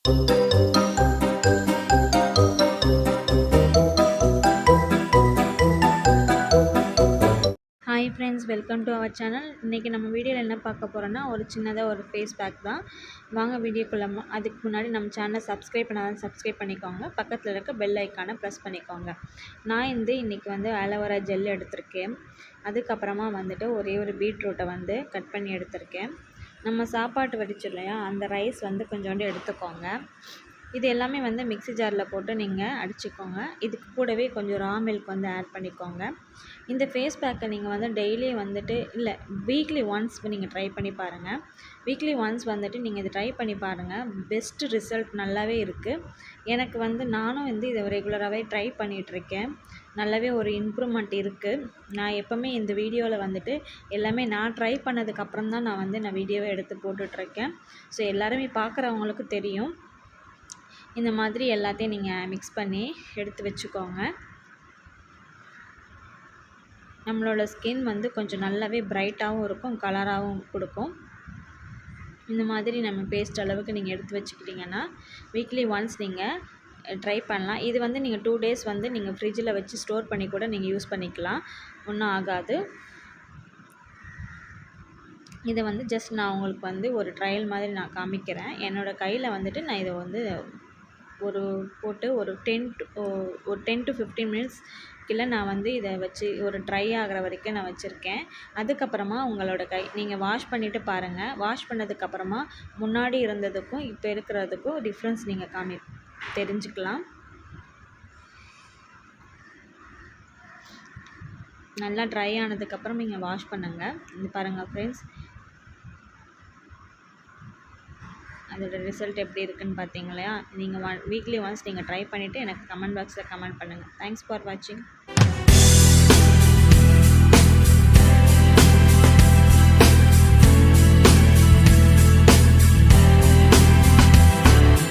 Hi friends, welcome to our channel. இன்றைக்கி நம்ம வீடியோவில் என்ன பார்க்க போகிறோன்னா, ஒரு சின்னதாக ஒரு ஃபேஸ் பேக் தான். வாங்க வீடியோக்குள்ள. அதுக்கு முன்னாடி நம்ம சேனலை சப்ஸ்கிரைப் பண்ணாதான் சப்ஸ்கிரைப் பண்ணிக்கோங்க. பக்கத்தில் இருக்க பெல் ஐக்கானை ப்ரெஸ் பண்ணிக்கோங்க. நான் இன்றைக்கி வந்து ஆலோவேரா ஜெல் எடுத்திருக்கேன். அதுக்கப்புறமா வந்துட்டு ஒரே ஒரு பீட்ரூட்டை வந்து கட் பண்ணி எடுத்திருக்கேன். நம்ம சாப்பாட்டு வடிச்சோம் இல்லையா, அந்த ரைஸ் வந்து கொஞ்சோண்டு எடுத்துக்கோங்க. இது எல்லாமே வந்து மிக்ஸி ஜாரில் போட்டு நீங்கள் அடிச்சுக்கோங்க. இதுக்கு கூடவே கொஞ்சம் ரா மில்க் வந்து ஆட் பண்ணிக்கோங்க. இந்த ஃபேஸ் பேக்கை நீங்கள் வந்து டெய்லி வந்துட்டு இல்லை, வீக்லி ஒன்ஸ் நீங்கள் ட்ரை பண்ணி பாருங்கள். வீக்லி ஒன்ஸ் வந்துட்டு நீங்கள் இதை ட்ரை பண்ணி பாருங்கள். பெஸ்ட்டு ரிசல்ட் நல்லாவே இருக்குது. எனக்கு வந்து நானும் வந்து இதை ரெகுலராகவே ட்ரை பண்ணிகிட்ருக்கேன். நல்லாவே ஒரு இம்ப்ரூவ்மெண்ட் இருக்குது. நான் எப்போவுமே இந்த வீடியோவில் வந்துட்டு எல்லாமே நான் ட்ரை பண்ணதுக்கப்புறம் தான் நான் வீடியோவை எடுத்து போட்டுட்ருக்கேன். ஸோ எல்லாருமே பார்க்குறவங்களுக்கு தெரியும். இந்த மாதிரி எல்லாத்தையும் நீங்கள் மிக்ஸ் பண்ணி எடுத்து வச்சுக்கோங்க. நம்மளோட ஸ்கின் வந்து கொஞ்சம் நல்லாவே பிரைட்டாகவும் இருக்கும், கலராகவும் கொடுக்கும். இந்த மாதிரி நம்ம பேஸ்ட் அளவுக்கு நீங்கள் எடுத்து வச்சுக்கிட்டிங்கன்னா வீக்லி ஒன்ஸ் நீங்கள் ட்ரை பண்ணலாம். இது வந்து நீங்கள் 2 days வந்து நீங்கள் ஃப்ரிட்ஜில் வச்சு ஸ்டோர் பண்ணி கூட நீங்கள் யூஸ் பண்ணிக்கலாம். ஒன்றும் ஆகாது. இதை வந்து ஜஸ்ட் நான் உங்களுக்கு வந்து ஒரு ட்ரையல் மாதிரி நான் காமிக்கிறேன். என்னோடய கையில் வந்துட்டு நான் இதை வந்து போட்டு ஒரு 10 to 15 minutes கீழே நான் வந்து இதை வச்சு ஒரு ட்ரை ஆகிற வரைக்கும் நான் வச்சுருக்கேன். அதுக்கப்புறமா உங்களோட நீங்கள் வாஷ் பண்ணிவிட்டு பாருங்கள். வாஷ் பண்ணதுக்கப்புறமா முன்னாடி இருந்ததுக்கும் இப்போ இருக்கிறதுக்கும் டிஃப்ரென்ஸ் நீங்கள் தெரிஞ்சுக்கலாம். நல்லா ட்ரை ஆனதுக்கப்புறம் நீங்கள் வாஷ் பண்ணுங்கள். இது பாருங்கள் ஃப்ரெண்ட்ஸ், அதோட ரிசல்ட் எப்படி இருக்குன்னு பார்த்தீங்களா? நீங்கள் வீக்லி ஒன்ஸ் நீங்கள் ட்ரை பண்ணிவிட்டு எனக்கு கமெண்ட் பாக்ஸில் கமெண்ட் பண்ணுங்கள். தேங்க்ஸ் ஃபார் வாட்சிங்.